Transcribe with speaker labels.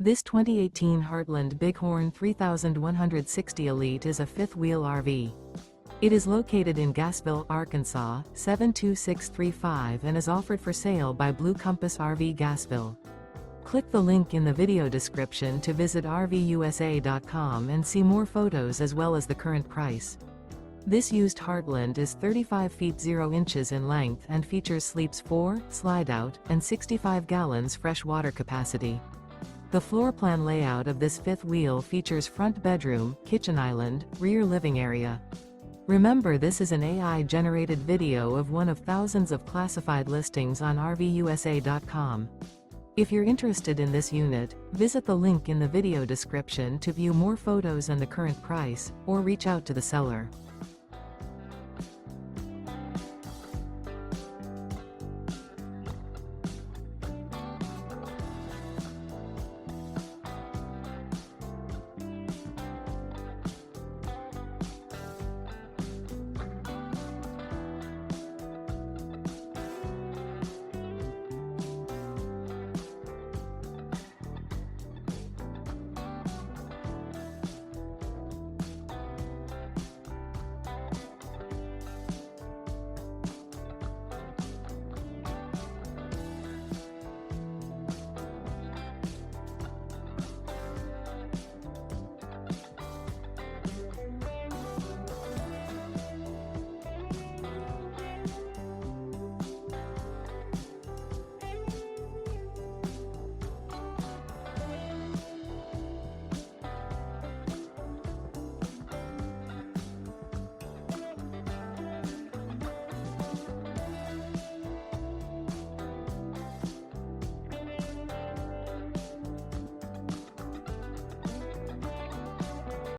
Speaker 1: This 2018 Heartland Bighorn 3160 Elite is a fifth-wheel RV. It is located in Gassville, Arkansas, 72635 and is offered for sale by Blue Compass RV Gassville. Click the link in the video description to visit RVUSA.com and see more photos as well as the current price. This used Heartland is 35 feet 0 inches in length and features sleeps 4, Slideout, and 65 gallons fresh water capacity. The floor plan layout of this fifth wheel features front bedroom, kitchen island, rear living area. Remember, this is an AI-generated video of one of thousands of classified listings on RVUSA.com. If you're interested in this unit, visit the link in the video description to view more photos and the current price, or reach out to the seller.